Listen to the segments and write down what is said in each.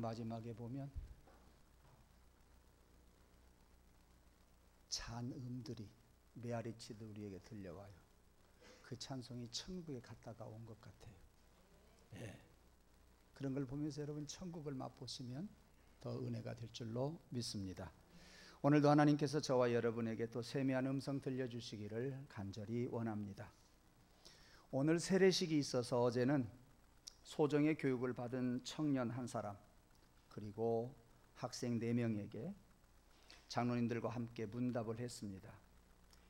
마지막에 보면 잔음들이 메아리치듯 우리에게 들려와요. 그 찬송이 천국에 갔다가 온 것 같아요. 예. 그런 걸 보면서 여러분 천국을 맛보시면 더 은혜가 될 줄로 믿습니다. 오늘도 하나님께서 저와 여러분에게 또 세미한 음성 들려주시기를 간절히 원합니다. 오늘 세례식이 있어서 어제는 소정의 교육을 받은 청년 한 사람 그리고 학생 4명에게 장로님들과 함께 문답을 했습니다.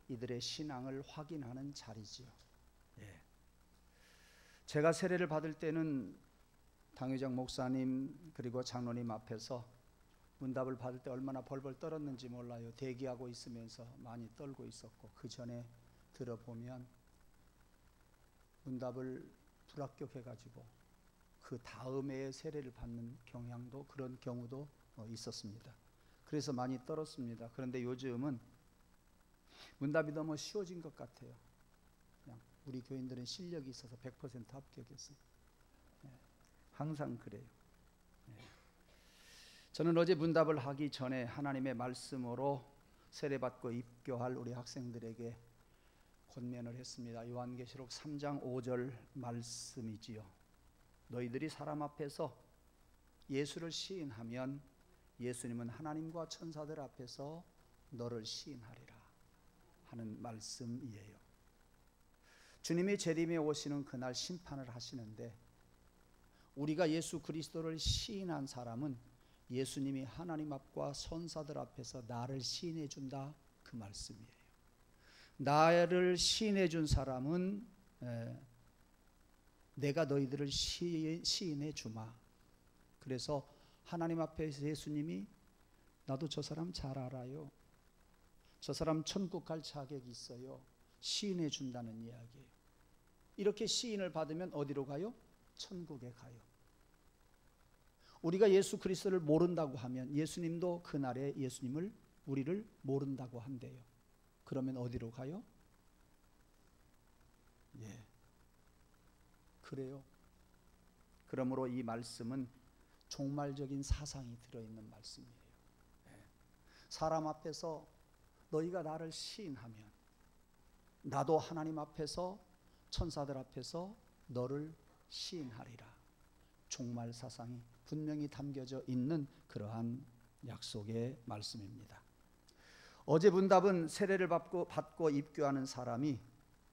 이들의 신앙을 확인하는 자리지요. 예. 제가 세례를 받을 때는 당회장 목사님 그리고 장로님 앞에서 문답을 받을 때 얼마나 벌벌 떨었는지 몰라요. 대기하고 있으면서 많이 떨고 있었고, 그 전에 들어보면 문답을 불합격해가지고 그 다음에 세례를 받는 경향도, 그런 경우도 있었습니다. 그래서 많이 떨었습니다. 그런데 요즘은 문답이 너무 쉬워진 것 같아요. 그냥 우리 교인들은 실력이 있어서 100% 합격했어요. 항상 그래요. 저는 어제 문답을 하기 전에 하나님의 말씀으로 세례받고 입교할 우리 학생들에게 권면을 했습니다. 요한계시록 3장 5절 말씀이지요. 너희들이 사람 앞에서 예수를 시인하면 예수님은 하나님과 천사들 앞에서 너를 시인하리라 하는 말씀이에요. 주님이 재림에 오시는 그날 심판을 하시는데, 우리가 예수 그리스도를 시인한 사람은 예수님이 하나님 앞과 천사들 앞에서 나를 시인해 준다, 그 말씀이에요. 나를 시인해 준 사람은 내가 너희들을 시인해 주마. 그래서 하나님 앞에서 예수님이 나도 저 사람 잘 알아요, 저 사람 천국 갈 자격이 있어요, 시인해 준다는 이야기예요. 이렇게 시인을 받으면 어디로 가요? 천국에 가요. 우리가 예수 그리스도를 모른다고 하면 예수님도 그날에 예수님을, 우리를 모른다고 한대요. 그러면 어디로 가요? 예, 그래요. 그러므로 이 말씀은 종말적인 사상이 들어있는 말씀이에요. 사람 앞에서 너희가 나를 시인하면 나도 하나님 앞에서, 천사들 앞에서 너를 시인하리라. 종말 사상이 분명히 담겨져 있는 그러한 약속의 말씀입니다. 어제 문답은 세례를 받고 입교하는 사람이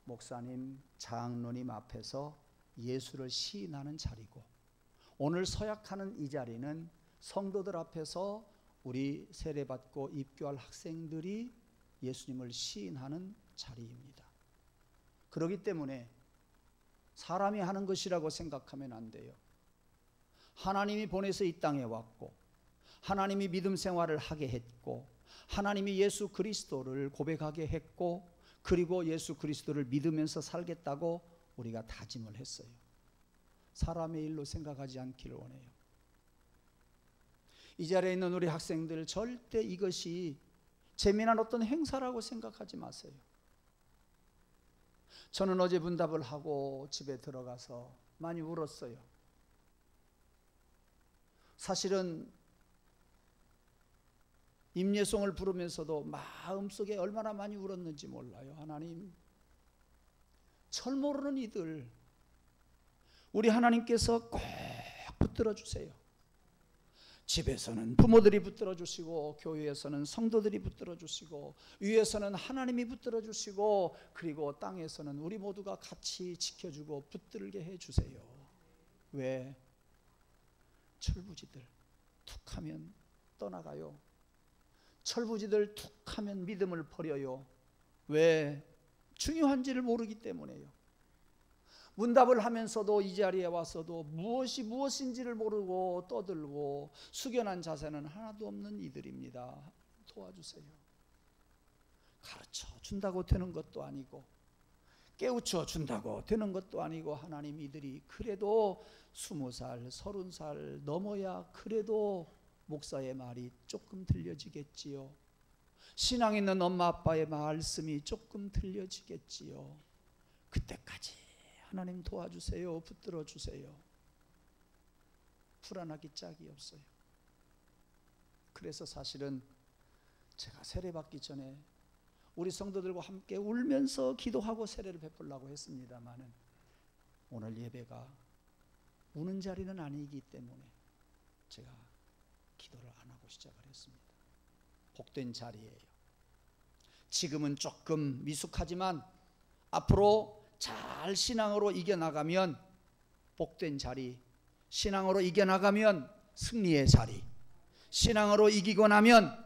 목사님, 장로님 앞에서 예수를 시인하는 자리고, 오늘 서약하는 이 자리는 성도들 앞에서 우리 세례받고 입교할 학생들이 예수님을 시인하는 자리입니다. 그렇기 때문에 사람이 하는 것이라고 생각하면 안 돼요. 하나님이 보내서 이 땅에 왔고, 하나님이 믿음 생활을 하게 했고, 하나님이 예수 그리스도를 고백하게 했고, 그리고 예수 그리스도를 믿으면서 살겠다고 우리가 다짐을 했어요. 사람의 일로 생각하지 않기를 원해요. 이 자리에 있는 우리 학생들, 절대 이것이 재미난 어떤 행사라고 생각하지 마세요. 저는 어제 문답을 하고 집에 들어가서 많이 울었어요. 사실은 임예송을 부르면서도 마음속에 얼마나 많이 울었는지 몰라요. 하나님, 철 모르는 이들 우리 하나님께서 꼭 붙들어 주세요. 집에서는 부모들이 붙들어 주시고, 교회에서는 성도들이 붙들어 주시고, 위에서는 하나님이 붙들어 주시고, 그리고 땅에서는 우리 모두가 같이 지켜주고 붙들게 해 주세요. 왜? 철부지들 툭하면 떠나가요. 철부지들 툭하면 믿음을 버려요. 왜? 중요한지를 모르기 때문에요. 문답을 하면서도 이 자리에 와서도 무엇이 무엇인지를 모르고 떠들고 숙연한 자세는 하나도 없는 이들입니다. 도와주세요. 가르쳐 준다고 되는 것도 아니고, 깨우쳐 준다고 되는 것도 아니고, 하나님, 이들이 그래도 20살, 30살 넘어야 그래도 목사의 말이 조금 들려지겠지요. 신앙 있는 엄마 아빠의 말씀이 조금 들려지겠지요. 그때까지 하나님 도와주세요. 붙들어 주세요. 불안하기 짝이 없어요. 그래서 사실은 제가 세례받기 전에 우리 성도들과 함께 울면서 기도하고 세례를 베풀려고 했습니다마는 오늘 예배가 우는 자리는 아니기 때문에 제가 기도를 안 하고 시작을 했습니다. 복된 자리예요. 지금은 조금 미숙하지만 앞으로 잘 신앙으로 이겨나가면 복된 자리, 신앙으로 이겨나가면 승리의 자리, 신앙으로 이기고 나면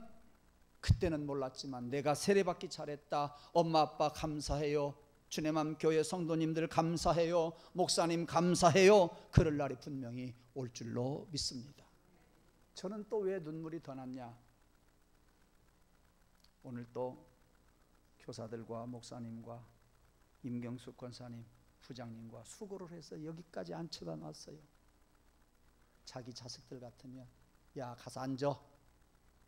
그때는 몰랐지만 내가 세례받기 잘했다, 엄마 아빠 감사해요, 주님암 교회 성도님들 감사해요, 목사님 감사해요, 그럴 날이 분명히 올 줄로 믿습니다. 저는 또 왜 눈물이 더 났냐? 오늘 또 교사들과 목사님과 임경숙 권사님, 부장님과 수고를 해서 여기까지 앉혀다 놨어요. 자기 자식들 같으면 야 가서 앉아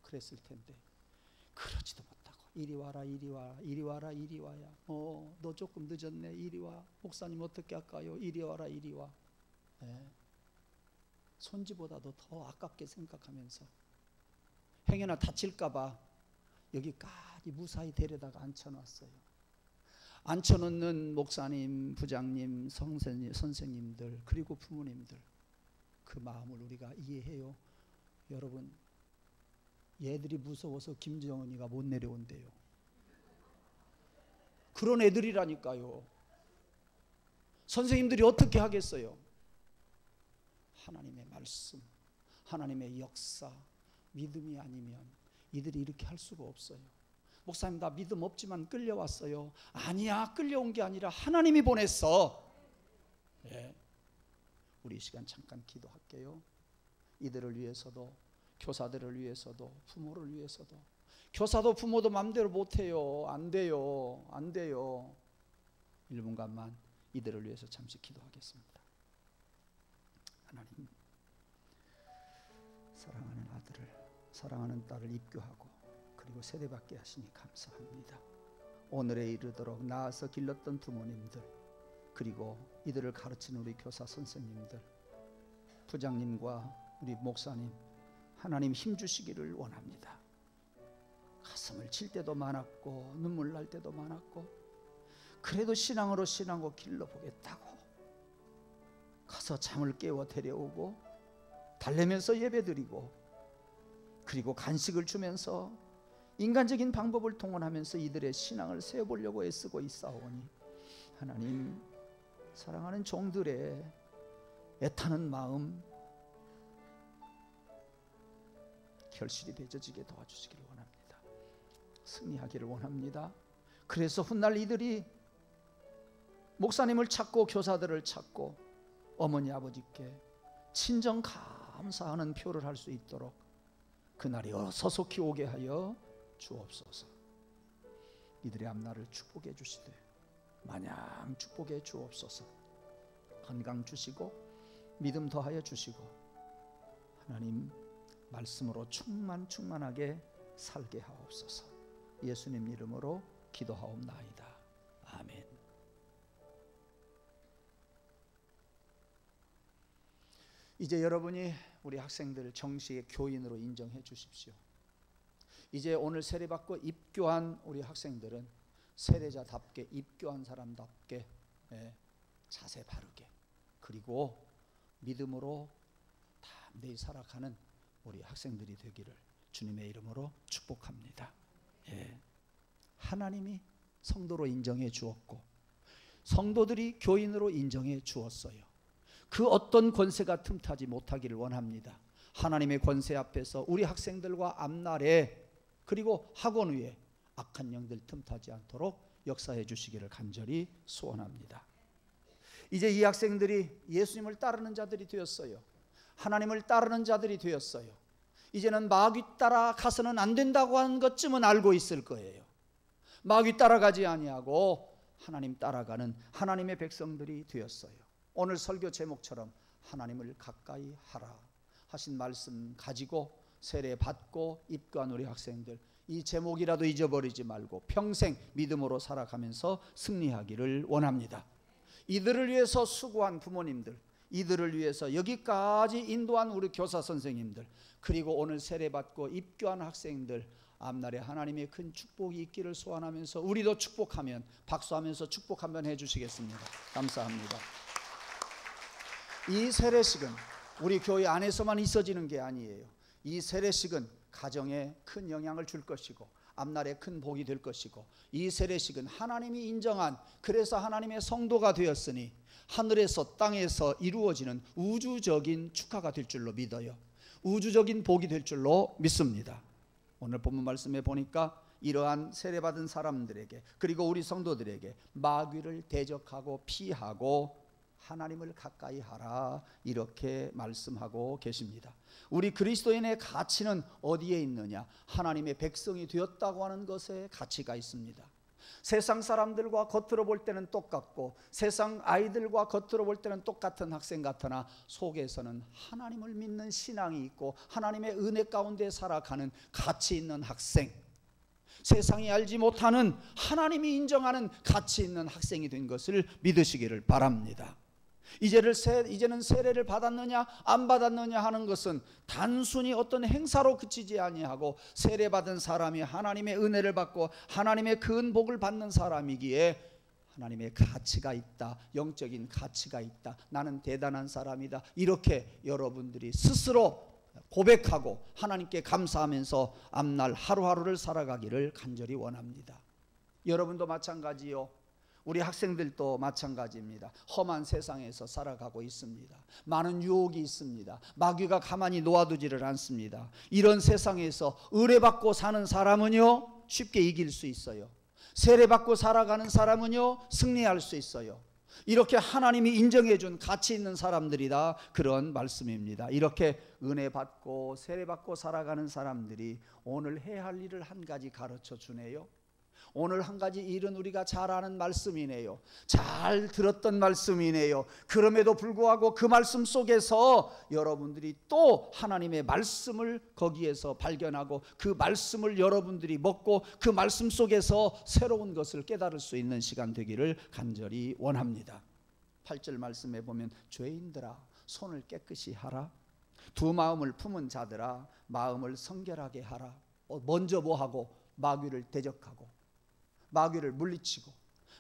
그랬을 텐데 그러지도 못하고 이리 와라 이리 와 이리 와라 이리 와야 너 조금 늦었네 이리 와 목사님 어떻게 할까요 이리 와라 이리 와. 손지보다도 더 아깝게 생각하면서 행여나 다칠까봐 여기까지 무사히 데려다가 앉혀놨어요. 앉혀놓는 목사님, 부장님, 선생님들 그리고 부모님들 그 마음을 우리가 이해해요. 여러분 얘들이 무서워서 김정은이가 못 내려온대요. 그런 애들이라니까요. 선생님들이 어떻게 하겠어요? 하나님의 말씀, 하나님의 역사, 믿음이 아니면 이들이 이렇게 할 수가 없어요. 목사님 나 믿음 없지만 끌려왔어요. 아니야, 끌려온 게 아니라 하나님이 보냈어. 우리 이 시간 잠깐 기도할게요. 이들을 위해서도, 교사들을 위해서도, 부모를 위해서도. 교사도 부모도 마음대로 못해요. 안 돼요. 안 돼요. 1분간만 이들을 위해서 잠시 기도하겠습니다. 하나님, 사랑하는 아들을, 사랑하는 딸을 입교하고 그리고 세례받게 하시니 감사합니다. 오늘에 이르도록 나아서 길렀던 부모님들, 그리고 이들을 가르치는 우리 교사 선생님들, 부장님과 우리 목사님, 하나님 힘주시기를 원합니다. 가슴을 칠 때도 많았고 눈물 날 때도 많았고 그래도 신앙으로 길러보겠다고 가서 잠을 깨워 데려오고 달래면서 예배드리고 그리고 간식을 주면서 인간적인 방법을 동원하면서 이들의 신앙을 세워보려고 애쓰고 있사오니 하나님, 사랑하는 종들의 애타는 마음 결실이 맺어지게 도와주시기를 원합니다. 승리하기를 원합니다. 그래서 훗날 이들이 목사님을 찾고 교사들을 찾고 어머니 아버지께 친정 감사하는 표를 할 수 있도록 그날이 어서속히 오게 하여 주옵소서. 이들의 앞날을 축복해 주시되 마냥 축복해 주옵소서. 건강 주시고 믿음 더하여 주시고 하나님 말씀으로 충만하게 살게 하옵소서. 예수님 이름으로 기도하옵나이다. 아멘. 이제 여러분이 우리 학생들을 정식의 교인으로 인정해 주십시오. 이제 오늘 세례받고 입교한 우리 학생들은 세례자답게 입교한 사람답게 자세 바르게 그리고 믿음으로 담대히 살아가는 우리 학생들이 되기를 주님의 이름으로 축복합니다. 하나님이 성도로 인정해 주었고 성도들이 교인으로 인정해 주었어요. 그 어떤 권세가 틈타지 못하기를 원합니다. 하나님의 권세 앞에서 우리 학생들과 앞날에 그리고 학원 위에 악한 영들 틈타지 않도록 역사해 주시기를 간절히 소원합니다. 이제 이 학생들이 예수님을 따르는 자들이 되었어요. 하나님을 따르는 자들이 되었어요. 이제는 마귀 따라 가서는 안 된다고 하는 것쯤은 알고 있을 거예요. 마귀 따라가지 아니하고 하나님 따라가는 하나님의 백성들이 되었어요. 오늘 설교 제목처럼 하나님을 가까이 하라 하신 말씀 가지고 세례 받고 입교한 우리 학생들, 이 제목이라도 잊어버리지 말고 평생 믿음으로 살아가면서 승리하기를 원합니다. 이들을 위해서 수고한 부모님들, 이들을 위해서 여기까지 인도한 우리 교사 선생님들, 그리고 오늘 세례받고 입교한 학생들, 앞날에 하나님의 큰 축복이 있기를 소원하면서 우리도 축복하면, 박수하면서 축복 한번 해주시겠습니다. 감사합니다. 이 세례식은 우리 교회 안에서만 있어지는 게 아니에요. 이 세례식은 가정에 큰 영향을 줄 것이고 앞날에 큰 복이 될 것이고, 이 세례식은 하나님이 인정한, 그래서 하나님의 성도가 되었으니 하늘에서 땅에서 이루어지는 우주적인 축하가 될 줄로 믿어요. 우주적인 복이 될 줄로 믿습니다. 오늘 본문 말씀에 보니까 이러한 세례받은 사람들에게, 그리고 우리 성도들에게 마귀를 대적하고 피하고 하나님을 가까이 하라, 이렇게 말씀하고 계십니다. 우리 그리스도인의 가치는 어디에 있느냐? 하나님의 백성이 되었다고 하는 것에 가치가 있습니다. 세상 사람들과 겉으로 볼 때는 똑같고 세상 아이들과 겉으로 볼 때는 똑같은 학생 같으나 속에서는 하나님을 믿는 신앙이 있고 하나님의 은혜 가운데 살아가는 가치 있는 학생, 세상이 알지 못하는 하나님이 인정하는 가치 있는 학생이 된 것을 믿으시기를 바랍니다. 이제는 세례를 받았느냐 안 받았느냐 하는 것은 단순히 어떤 행사로 그치지 아니하고, 세례받은 사람이 하나님의 은혜를 받고 하나님의 큰 복을 받는 사람이기에 하나님의 가치가 있다, 영적인 가치가 있다, 나는 대단한 사람이다, 이렇게 여러분들이 스스로 고백하고 하나님께 감사하면서 앞날 하루하루를 살아가기를 간절히 원합니다. 여러분도 마찬가지요. 우리 학생들도 마찬가지입니다. 험한 세상에서 살아가고 있습니다. 많은 유혹이 있습니다. 마귀가 가만히 놓아두지를 않습니다. 이런 세상에서 의뢰받고 사는 사람은요 쉽게 이길 수 있어요. 세례받고 살아가는 사람은요 승리할 수 있어요. 이렇게 하나님이 인정해준 가치 있는 사람들이다, 그런 말씀입니다. 이렇게 은혜 받고 세례받고 살아가는 사람들이 오늘 해야 할 일을 한 가지 가르쳐 주네요. 오늘 한 가지 일은 우리가 잘 아는 말씀이네요. 잘 들었던 말씀이네요. 그럼에도 불구하고 그 말씀 속에서 여러분들이 또 하나님의 말씀을 거기에서 발견하고 그 말씀을 여러분들이 먹고 그 말씀 속에서 새로운 것을 깨달을 수 있는 시간 되기를 간절히 원합니다. 8절 말씀에 보면 죄인들아 손을 깨끗이 하라, 두 마음을 품은 자들아 마음을 성결하게 하라. 먼저 뭐하고? 마귀를 대적하고 마귀를 물리치고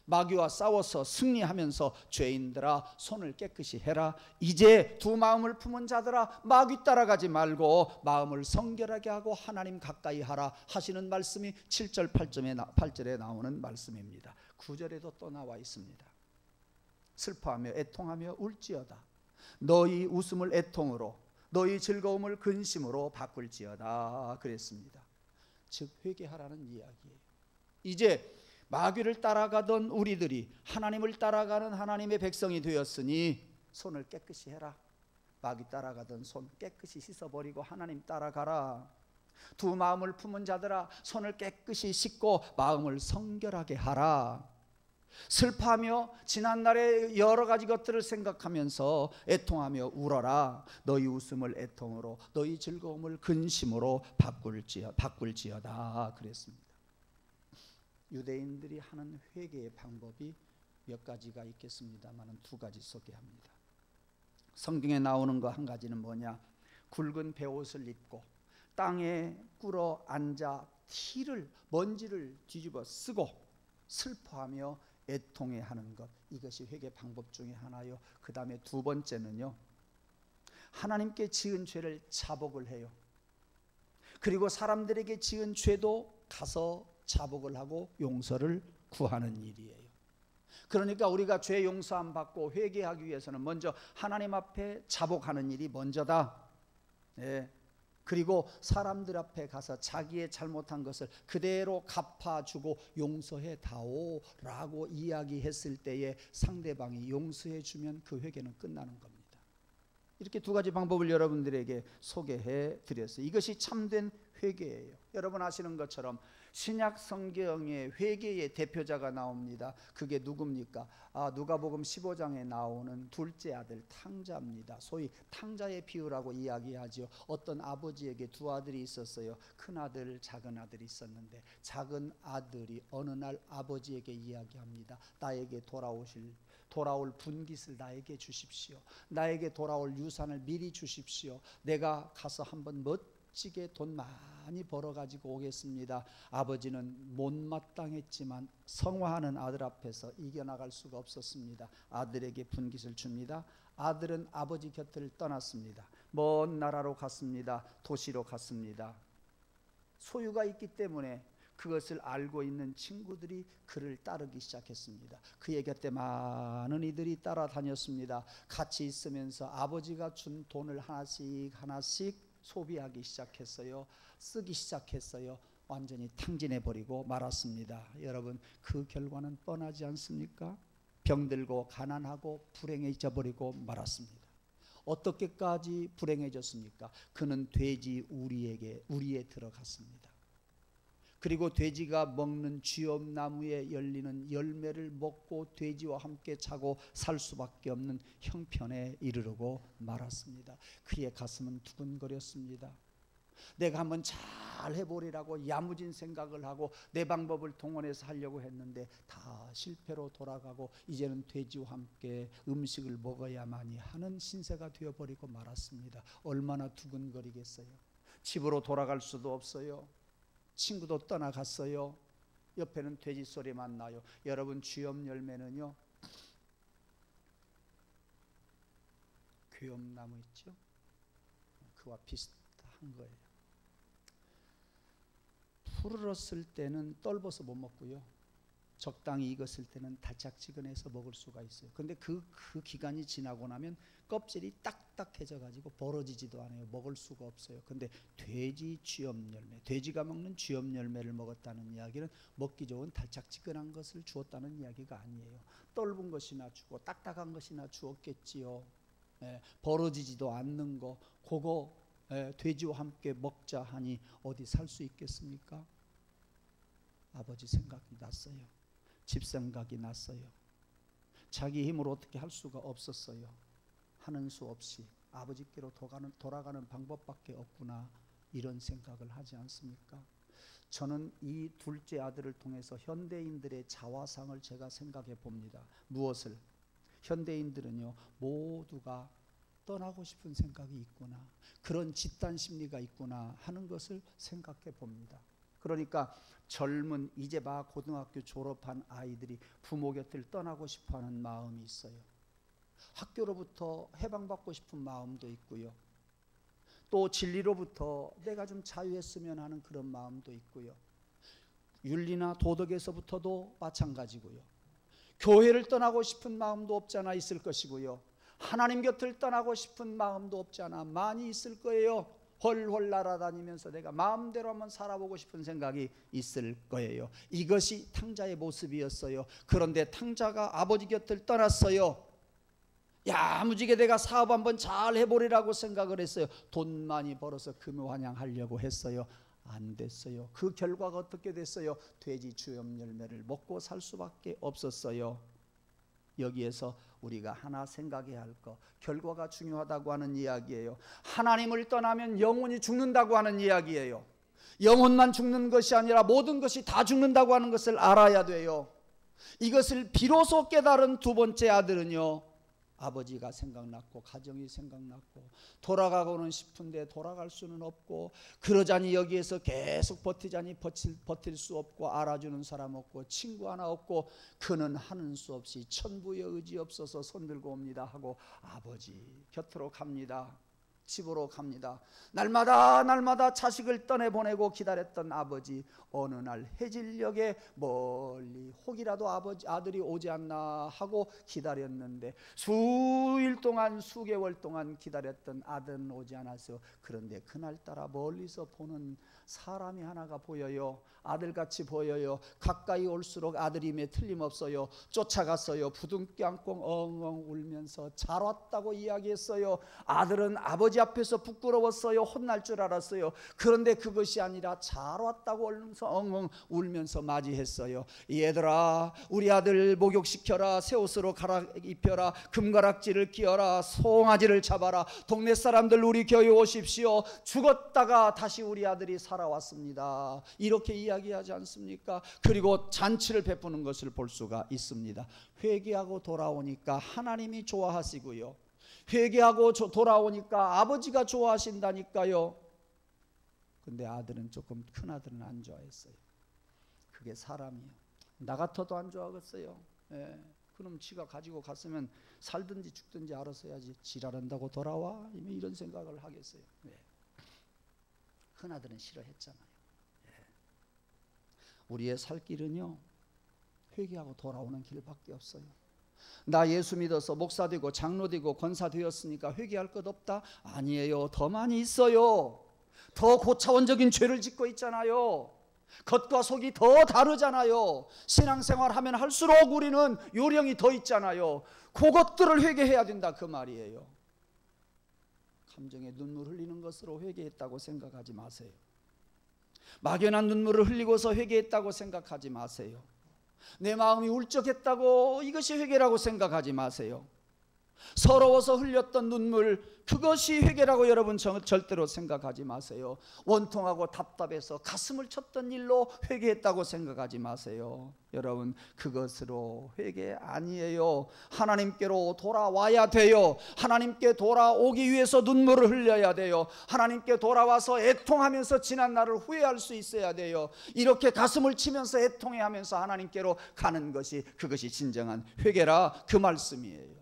마귀와 싸워서 승리하면서 죄인들아 손을 깨끗이 해라. 이제 두 마음을 품은 자들아 마귀 따라가지 말고 마음을 성결하게 하고 하나님 가까이 하라 하시는 말씀이 7절 8절에 나오는 말씀입니다. 9절에도 또 나와 있습니다. 슬퍼하며 애통하며 울지어다. 너희 웃음을 애통으로 너희 즐거움을 근심으로 바꿀지어다 그랬습니다. 즉 회개하라는 이야기예요. 이제 마귀를 따라가던 우리들이 하나님을 따라가는 하나님의 백성이 되었으니 손을 깨끗이 해라. 마귀 따라가던 손 깨끗이 씻어버리고 하나님 따라가라. 두 마음을 품은 자들아 손을 깨끗이 씻고 마음을 성결하게 하라. 슬퍼하며 지난날의 여러 가지 것들을 생각하면서 애통하며 울어라. 너희 웃음을 애통으로 너희 즐거움을 근심으로 바꿀지어다 그랬습니다. 유대인들이 하는 회개의 방법이 몇 가지가 있겠습니다만 두 가지 소개합니다. 성경에 나오는 거 한 가지는 뭐냐? 굵은 베옷을 입고 땅에 꿇어 앉아 먼지를 뒤집어 쓰고 슬퍼하며 애통해 하는 것, 이것이 회개 방법 중에 하나요. 그 다음에 두 번째는요, 하나님께 지은 죄를 자복을 해요. 그리고 사람들에게 지은 죄도 가서 자복을 하고 용서를 구하는 일이에요. 그러니까 우리가 죄 용서함 받고 회개하기 위해서는 먼저 하나님 앞에 자복하는 일이 먼저다. 네. 그리고 사람들 앞에 가서 자기의 잘못한 것을 그대로 갚아주고 용서해 다오 라고 이야기했을 때에 상대방이 용서해 주면 그 회개는 끝나는 겁니다. 이렇게 두 가지 방법을 여러분들에게 소개해 드렸어요. 이것이 참된 회개예요. 여러분 아시는 것처럼 신약 성경에 회개의 대표자가 나옵니다. 그게 누굽니까? 누가복음 15장에 나오는 둘째 아들 탕자입니다. 소위 탕자의 비유라고 이야기하죠. 어떤 아버지에게 두 아들이 있었어요. 큰 아들, 작은 아들이 있었는데 작은 아들이 어느 날 아버지에게 이야기합니다. 나에게 돌아오실 돌아올 분깃을 나에게 주십시오. 나에게 돌아올 유산을 미리 주십시오. 내가 가서 한번 멋지게 돈 많이 벌어가지고 오겠습니다. 아버지는 못마땅했지만 성화하는 아들 앞에서 이겨나갈 수가 없었습니다. 아들에게 분깃을 줍니다. 아들은 아버지 곁을 떠났습니다. 먼 나라로 갔습니다. 도시로 갔습니다. 소유가 있기 때문에 그것을 알고 있는 친구들이 그를 따르기 시작했습니다. 그의 곁에 많은 이들이 따라다녔습니다. 같이 있으면서 아버지가 준 돈을 하나씩 하나씩 소비하기 시작했어요. 쓰기 시작했어요. 완전히 탕진해버리고 말았습니다. 여러분, 그 결과는 뻔하지 않습니까? 병들고 가난하고 불행해져 버리고 말았습니다. 어떻게까지 불행해졌습니까? 그는 돼지 우리에 들어갔습니다. 그리고 돼지가 먹는 쥐엄나무에 열리는 열매를 먹고 돼지와 함께 자고 살 수밖에 없는 형편에 이르르고 말았습니다. 그의 가슴은 두근거렸습니다. 내가 한번 잘 해보리라고 야무진 생각을 하고 내 방법을 동원해서 하려고 했는데 다 실패로 돌아가고 이제는 돼지와 함께 음식을 먹어야만이 하는 신세가 되어버리고 말았습니다. 얼마나 두근거리겠어요. 집으로 돌아갈 수도 없어요. 친구도 떠나갔어요. 옆에는 돼지 소리만 나요. 여러분, 쥐엄 열매는요, 괴엄나무 있죠? 그와 비슷한 거예요. 푸르렀을 때는 떫어서 못 먹고요, 적당히 익었을 때는 달짝지근해서 먹을 수가 있어요. 근데 그 기간이 지나고 나면 껍질이 딱딱해져 가지고 벌어지지도 않아요. 먹을 수가 없어요. 근데 돼지 쥐엄 열매, 돼지가 먹는 쥐엄 열매를 먹었다는 이야기는 먹기 좋은 달짝지근한 것을 주었다는 이야기가 아니에요. 떫은 것이나 주고 딱딱한 것이나 주었겠지요. 벌어지지도 않는 거, 그거 돼지와 함께 먹자 하니 어디 살 수 있겠습니까? 아버지 생각이 났어요. 집 생각이 났어요. 자기 힘으로 어떻게 할 수가 없었어요. 하는 수 없이 아버지께로 돌아가는 방법밖에 없구나, 이런 생각을 하지 않습니까? 저는 이 둘째 아들을 통해서 현대인들의 자화상을 제가 생각해 봅니다. 무엇을? 현대인들은요, 모두가 떠나고 싶은 생각이 있구나, 그런 집단 심리가 있구나 하는 것을 생각해 봅니다. 그러니까 젊은 이제 막 고등학교 졸업한 아이들이 부모 곁을 떠나고 싶어하는 마음이 있어요. 학교로부터 해방받고 싶은 마음도 있고요, 또 진리로부터 내가 좀 자유했으면 하는 그런 마음도 있고요, 윤리나 도덕에서부터도 마찬가지고요, 교회를 떠나고 싶은 마음도 없지 않아 있을 것이고요, 하나님 곁을 떠나고 싶은 마음도 없지 않아 많이 있을 거예요. 헐헐 날아다니면서 내가 마음대로 한번 살아보고 싶은 생각이 있을 거예요. 이것이 탕자의 모습이었어요. 그런데 탕자가 아버지 곁을 떠났어요. 야무지게 내가 사업 한번 잘 해보리라고 생각을 했어요. 돈 많이 벌어서 금화환양하려고 했어요. 안 됐어요. 그 결과가 어떻게 됐어요? 돼지 쥐엄 열매를 먹고 살 수밖에 없었어요. 여기에서 우리가 하나 생각해야 할 것, 결과가 중요하다고 하는 이야기예요. 하나님을 떠나면 영혼이 죽는다고 하는 이야기예요. 영혼만 죽는 것이 아니라 모든 것이 다 죽는다고 하는 것을 알아야 돼요. 이것을 비로소 깨달은 두 번째 아들은요, 아버지가 생각났고 가정이 생각났고 돌아가고는 싶은데 돌아갈 수는 없고, 그러자니 여기에서 계속 버티자니 버틸 수 없고, 알아주는 사람 없고, 친구 하나 없고, 그는 하는 수 없이 천부의 의지 없어서 손들고 옵니다 하고 아버지 곁으로 갑니다. 집으로 갑니다. 날마다 자식을 떠내보내고 기다렸던 아버지, 어느 날 해질녘에 멀리 혹이라도 아들이 오지 않나 하고 기다렸는데 수일 동안 수개월 동안 기다렸던 아들은 오지 않았어요. 그런데 그날따라 멀리서 보는 사람이 하나가 보여요. 아들같이 보여요. 가까이 올수록 아들임에 틀림없어요. 쫓아갔어요. 부둥켜 안고 엉엉 울면서 잘 왔다고 이야기했어요. 아들은 아버지 아버지 앞에서 부끄러웠어요. 혼날 줄 알았어요. 그런데 그것이 아니라 잘 왔다고 얼면서 엉엉 울면서 맞이했어요. 얘들아, 우리 아들 목욕시켜라. 새 옷으로 갈아입혀라. 금가락지를 끼워라. 송아지를 잡아라. 동네 사람들 우리 교회 오십시오. 죽었다가 다시 우리 아들이 살아왔습니다. 이렇게 이야기하지 않습니까? 그리고 잔치를 베푸는 것을 볼 수가 있습니다. 회개하고 돌아오니까 하나님이 좋아하시고요, 회개하고 돌아오니까 아버지가 좋아하신다니까요. 근데 아들은 조금, 큰 아들은 안 좋아했어요. 그게 사람이요. 나 같아도 안 좋아하겠어요. 예. 그럼 지가 가지고 갔으면 살든지 죽든지 알아서 해야지, 지랄한다고 돌아와? 이런 생각을 하겠어요. 예. 큰 아들은 싫어했잖아요. 예. 우리의 살 길은요, 회개하고 돌아오는 길밖에 없어요. 나 예수 믿어서 목사 되고 장로 되고 권사 되었으니까 회개할 것 없다? 아니에요. 더 많이 있어요. 더 고차원적인 죄를 짓고 있잖아요. 겉과 속이 더 다르잖아요. 신앙생활 하면 할수록 우리는 요령이 더 있잖아요. 그것들을 회개해야 된다, 그 말이에요. 감정에 눈물 흘리는 것으로 회개했다고 생각하지 마세요. 막연한 눈물을 흘리고서 회개했다고 생각하지 마세요. 내 마음이 울적했다고 이것이 회개라고 생각하지 마세요. 서러워서 흘렸던 눈물, 그것이 회개라고 여러분 절대로 생각하지 마세요. 원통하고 답답해서 가슴을 쳤던 일로 회개했다고 생각하지 마세요. 여러분, 그것으로 회개 아니에요. 하나님께로 돌아와야 돼요. 하나님께 돌아오기 위해서 눈물을 흘려야 돼요. 하나님께 돌아와서 애통하면서 지난 날을 후회할 수 있어야 돼요. 이렇게 가슴을 치면서 애통해하면서 하나님께로 가는 것이, 그것이 진정한 회개라, 그 말씀이에요.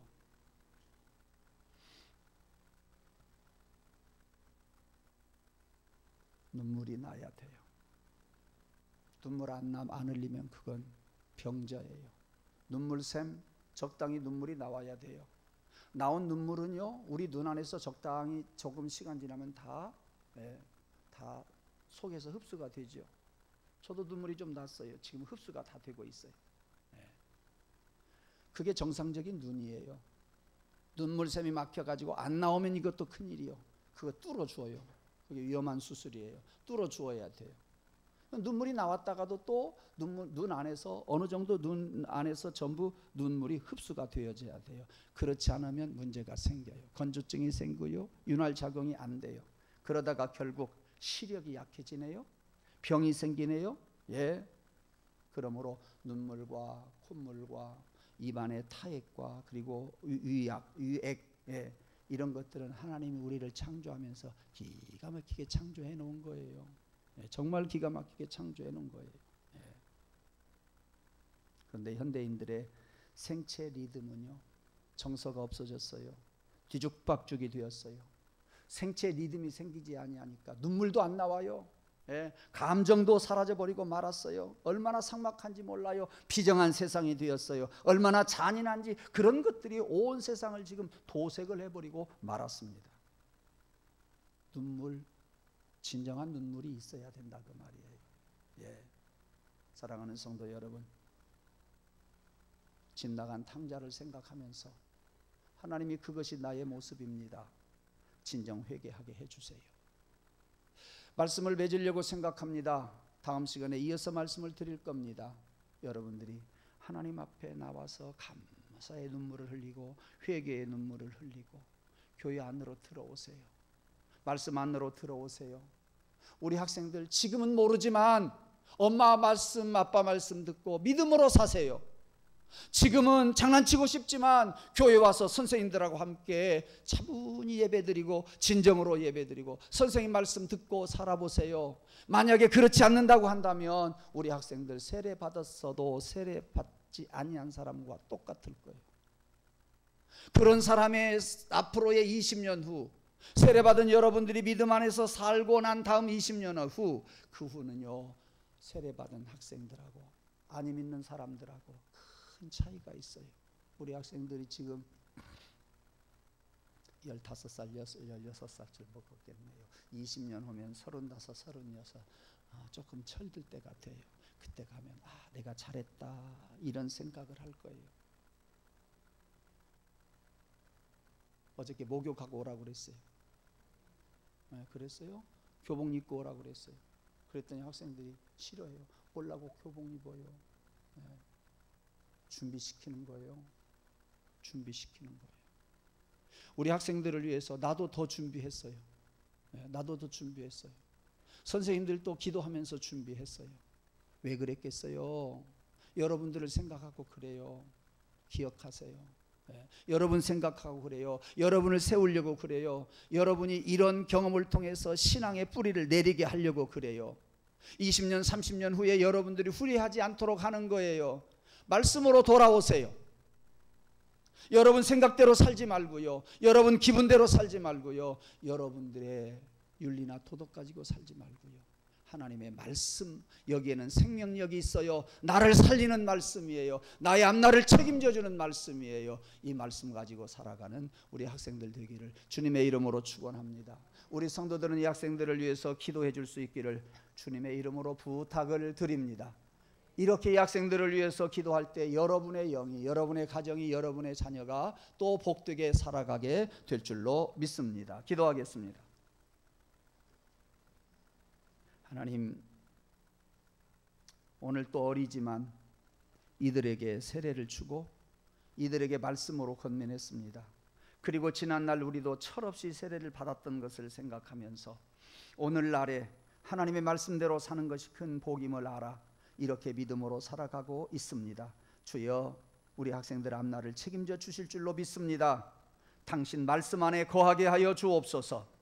눈물이 나야 돼요. 눈물 안 흘리면 그건 병자예요. 눈물샘, 적당히 눈물이 나와야 돼요. 나온 눈물은요, 우리 눈 안에서 적당히 조금 시간 지나면 다 속에서 흡수가 되죠. 저도 눈물이 좀 났어요. 지금 흡수가 다 되고 있어요. 그게 정상적인 눈이에요. 눈물샘이 막혀가지고 안 나오면 이것도 큰일이요. 그거 뚫어줘요. 그게 위험한 수술이에요. 뚫어주어야 돼요. 눈물이 나왔다가도 또 눈 안에서 어느 정도 눈 안에서 전부 눈물이 흡수가 되어져야 돼요. 그렇지 않으면 문제가 생겨요. 건조증이 생기고요, 윤활작용이 안 돼요. 그러다가 결국 시력이 약해지네요. 병이 생기네요. 예. 그러므로 눈물과 콧물과 입안의 타액과 그리고 유액, 예, 이런 것들은 하나님이 우리를 창조하면서 기가 막히게 창조해 놓은 거예요. 정말 기가 막히게 창조해 놓은 거예요. 그런데 현대인들의 생체 리듬은요, 정서가 없어졌어요. 뒤죽박죽이 되었어요. 생체 리듬이 생기지 아니하니까 눈물도 안 나와요. 감정도 사라져버리고 말았어요. 얼마나 삭막한지 몰라요. 비정한 세상이 되었어요. 얼마나 잔인한지, 그런 것들이 온 세상을 지금 도색을 해버리고 말았습니다. 눈물, 진정한 눈물이 있어야 된다, 그 말이에요. 예. 사랑하는 성도 여러분, 집 나간 탕자를 생각하면서 하나님이 그것이 나의 모습입니다, 진정 회개하게 해주세요. 말씀을 맺으려고 생각합니다. 다음 시간에 이어서 말씀을 드릴 겁니다. 여러분들이 하나님 앞에 나와서 감사의 눈물을 흘리고 회개의 눈물을 흘리고 교회 안으로 들어오세요. 말씀 안으로 들어오세요. 우리 학생들 지금은 모르지만 엄마 말씀, 아빠 말씀 듣고 믿음으로 사세요. 지금은 장난치고 싶지만 교회 와서 선생님들하고 함께 차분히 예배드리고 진정으로 예배드리고 선생님 말씀 듣고 살아보세요. 만약에 그렇지 않는다고 한다면 우리 학생들 세례 받았어도 세례 받지 아니한 사람과 똑같을 거예요. 그런 사람의 앞으로의 20년 후, 세례 받은 여러분들이 믿음 안에서 살고 난 다음 20년 후, 그 후는요, 세례 받은 학생들하고 안 믿는 사람들하고 큰 차이가 있어요. 우리 학생들이 지금 15살, 16살쯤 먹었겠네요. 20년 후면 35, 36 조금 철들 때 같아요. 그때 가면 내가 잘했다 이런 생각을 할 거예요. 어저께 목욕하고 오라고 그랬어요. 그랬어요. 교복 입고 오라고 그랬어요. 그랬더니 학생들이 싫어해요. 올라고 교복 입어요. 준비시키는 거예요. 준비시키는 거예요. 우리 학생들을 위해서 나도 더 준비했어요. 나도 더 준비했어요. 선생님들도 기도하면서 준비했어요. 왜 그랬겠어요? 여러분들을 생각하고 그래요. 기억하세요. 여러분 생각하고 그래요. 여러분을 세우려고 그래요. 여러분이 이런 경험을 통해서 신앙의 뿌리를 내리게 하려고 그래요. 20년 30년 후에 여러분들이 후회하지 않도록 하는 거예요. 말씀으로 돌아오세요. 여러분 생각대로 살지 말고요. 여러분 기분대로 살지 말고요. 여러분들의 윤리나 도덕 가지고 살지 말고요. 하나님의 말씀, 여기에는 생명력이 있어요. 나를 살리는 말씀이에요. 나의 앞날을 책임져 주는 말씀이에요. 이 말씀 가지고 살아가는 우리 학생들 되기를 주님의 이름으로 축원합니다. 우리 성도들은 이 학생들을 위해서 기도해 줄 수 있기를 주님의 이름으로 부탁을 드립니다. 이렇게 이 학생들을 위해서 기도할 때 여러분의 영이, 여러분의 가정이, 여러분의 자녀가 또 복되게 살아가게 될 줄로 믿습니다. 기도하겠습니다. 하나님, 오늘 또 어리지만 이들에게 세례를 주고 이들에게 말씀으로 권면했습니다. 그리고 지난날 우리도 철없이 세례를 받았던 것을 생각하면서 오늘날에 하나님의 말씀대로 사는 것이 큰 복임을 알아 이렇게 믿음으로 살아가고 있습니다. 주여, 우리 학생들 앞날을 책임져 주실 줄로 믿습니다. 당신 말씀 안에 거하게 하여 주옵소서.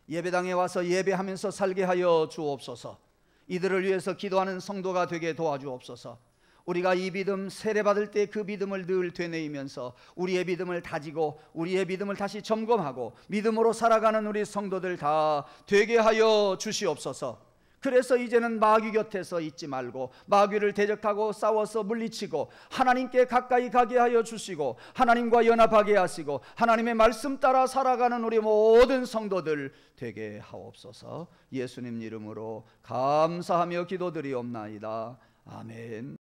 예배당에 와서 예배하면서 살게 하여 주옵소서. 이들을 위해서 기도하는 성도가 되게 도와주옵소서. 우리가 이 믿음 세례받을 때 그 믿음을 늘 되뇌이면서 우리의 믿음을 다지고 우리의 믿음을 다시 점검하고 믿음으로 살아가는 우리 성도들 다 되게 하여 주시옵소서. 그래서 이제는 마귀 곁에서 있지 말고 마귀를 대적하고 싸워서 물리치고 하나님께 가까이 가게 하여 주시고 하나님과 연합하게 하시고 하나님의 말씀 따라 살아가는 우리 모든 성도들 되게 하옵소서. 예수님 이름으로 감사하며 기도드리옵나이다. 아멘.